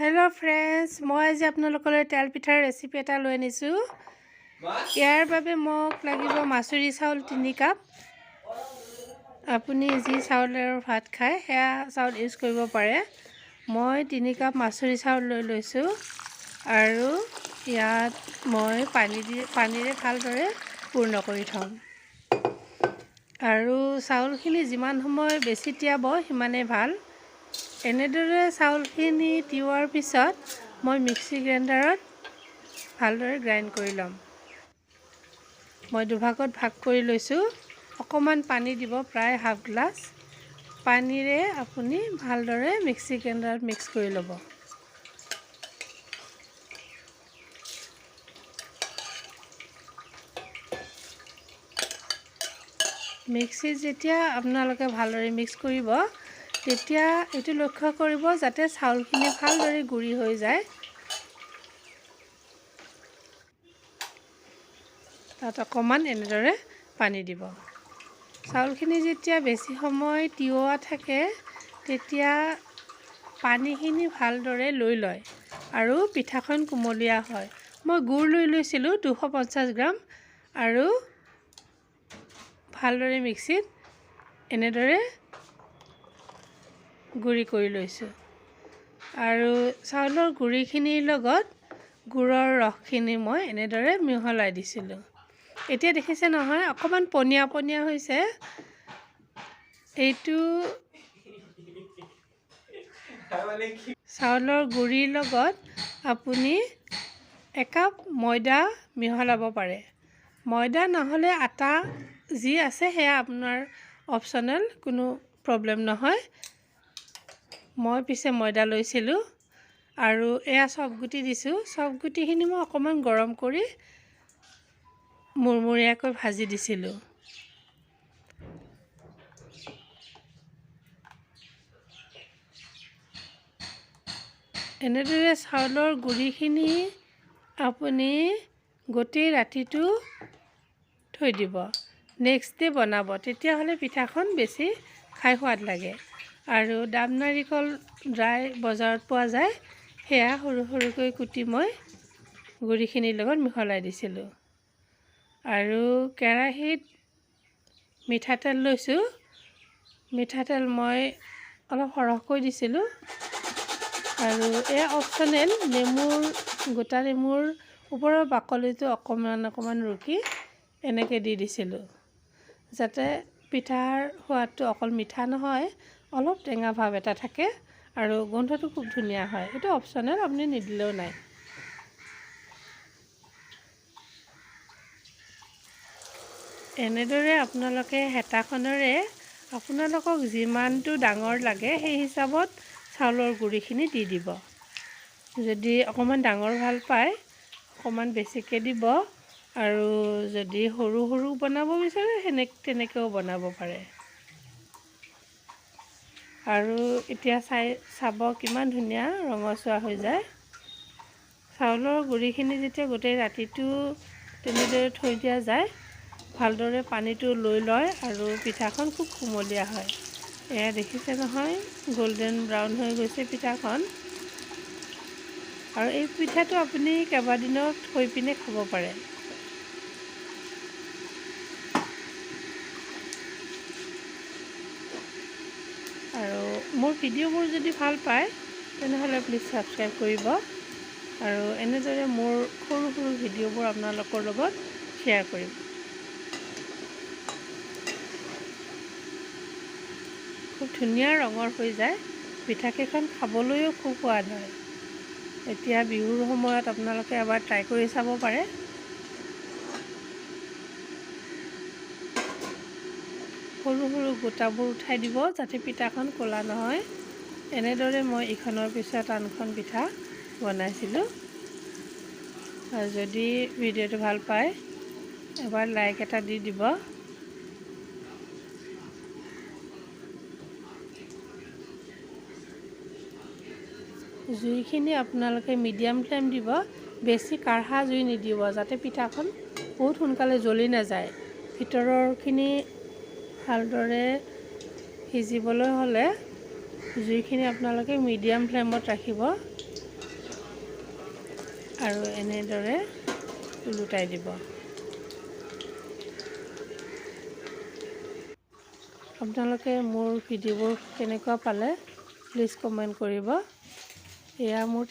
Hello friends मैं आज आपनलोकলৈ तेल पिठार रेसिपी এটা লৈ আনিছো ইয়াৰ বাবে মোক লাগিব মাছুৰি চাউল 3 কাপ আপুনি যি চাউলৰ ভাত খায় হেয়া চাউল ইউজ কৰিব পাৰে মই 3 কাপ মাছুৰি চাউল লৈ লৈছো আৰু ইয়াত মই পানীৰে ভালদৰে পূৰ্ণ কৰি থম আৰু চাউলখিনি যিমান সময় বেছি তিয়াব সিমানে ভাল এনেদৰে চাউলখিনি তিওৱাৰ পিছত মই মিক্সি গ্ৰাইণ্ডাৰত ভালদৰে গ্ৰাইণ্ড কৰি লম মই দুভাগত ভাগ কৰি লৈছো অকমান পানী দিব প্ৰায় হাফ গ্লাস পানীৰে আপুনি ভালদৰে মিক্সি গ্ৰাইণ্ডাৰত মিক্স কৰি ল'ব মিক্সি যেতিয়া আপোনালোকে ভালদৰে মিক্স কৰিব তেতিয়া এটো লক্ষ্য কৰিব যাতে চাউলখিনি ভালদৰে গুৰি হৈ যায় তাত অকমান এনেদৰে পানী দিব চাউলখিনি যেতিয়া বেছি সময় তিওৱা থাকে তেতিয়া পানীখিনি ভালদৰে লৈ লয় আৰু পিঠাখন কুমলীয়া হয় মই গুৰ লৈ লৈছিলো 250 গ্ৰাম আৰু ভালদৰে মিক্সিত এনেদৰে গুৰি কৰি লৈছো আৰু চাউলৰ গুৰিখিনিৰ লগত গুৰৰ ৰসখিনি মই এনেদৰে মিহলাই দিছিলো এতিয়া দেখিছে নহয় অকমান পনিয়া পনিয়া হৈছে এইটো চাউলৰ গুৰিৰ লগত আপুনি একাপ ময়দা মিহলাব পাৰে ময়দা নহলে আটা যি আছে হেয়া আপোনাৰ অপচনেল কোনো প্ৰবলেম নহয় মই পিছে ময়দা লৈছিলো আৰু এয়া সব গুটি দিছো সব গুটিখিনি মই অকমান গৰম কৰি মুৰমুৰিয়াকৈ ভাজি দিছিলো এনেদৰে চাউলৰ গুৰিখিনি আপুনি গোটেই ৰাতিটো থৈ দিব নেক্সট ডে বনাব তেতিয়া হলে পিঠাখন বেছি খাই সোৱাদ লাগে আৰু দাব নাৰিকল ড্ৰাই বজাৰত পোৱা যায় হেয়া সৰু সৰুকৈ কুটি মই গুৰিখিনিৰ লগত মিহলাই দিছিলো আৰু কেৰাহীত মিঠাতেল লৈছো মিঠাতেল মই অলপ সৰহকৈ দিছিলো আৰু এ অপচনেল নেমুৰ গোটা নেমুৰ ওপৰৰ বাকলিটো অকমান ৰুকি এনেকৈ দি দিছিলো যাতে পিঠাৰ সোৱাদটো অকল মিঠা নহয় অলপ টেঙা ভাব এটা থাকে আৰু গন্ধটো খুব ধুনীয়া হয় এটা অপচনেল আপুনি নিদিলেও নাই এনেদৰে আপোনালোকে হেতাখনৰে আপোনালোকক যিমানটো ডাঙৰ লাগে সেই হিচাপত চাউলৰ গুৰিখিনি দি দিব যদি অকমান ডাঙৰ ভাল পায় অকমান বেছিকৈ দিব আৰু যদি সৰু সৰু বনাব বিচাৰে তেনেকেও বনাব পাৰে আৰু এতিয়া চাব কিমান ধুনীয়া ৰঙচুৱা হৈ যায় চাউলৰ গুৰিখিনি যেতিয়া গোটেই ৰাতিটো তেনেদৰে থৈ দিয়া যায় ভালদৰে পানীটো লৈ লয় আৰু পিঠাখন খুব কুমলীয়া হয় এয়া দেখিছে নহয় গোল্ডেন ব্ৰাউন হৈ গৈছে পিঠাখন আৰু এই পিঠাটো আপুনি কেইবাদিনত থৈ পিনে খাব পাৰে আৰু মোৰ ভিডিঅ'বোৰ যদি ভাল পায় তেনেহলে প্লিজ সাবস্ক্ৰাইব কৰিব আৰু এনেদৰে মোৰ সৰু সৰু ভিডিঅ'বোৰ আপোনালোকৰ লগত শ্বেয়াৰ কৰিম খুব ধুনীয়া ৰঙৰ হৈ যায় পিঠাকেইখন খাবলৈও খুব সোৱাদ হয় এতিয়া বিহুৰ সময়ত আপোনালোকে এবাৰ ট্ৰাই কৰি চাব পাৰে সৰু সৰু গোটাবোৰ উঠাই দিব যাতে পিঠাখন ক'লা নহয় এনেদৰে মই ইখনৰ পিছত আনখন পিঠা বনাইছিলো আৰু যদি ভিডিঅ'টো ভাল পায় এবাৰ লাইক এটা দি দিব জুইখিনি আপোনালোকে মিডিয়াম ফ্লেম দিব বেছি কাঢ়া জুই নিদিব যাতে পিঠাখন বহুত সোনকালে জ্বলি নাযায় ভিতৰৰখিনি ভালদৰে সিজিবলৈ হলে জুইখিনি আপোনালোকে মিডিয়াম ফ্লেমত ৰাখিব আৰু এনেদৰে ওলোটাই দিব। আপোনালোকে মোৰ ভিডিঅ'বোৰ কেনেকুৱা পালে প্লিজ কমেণ্ট কৰিব। এয়া মোৰ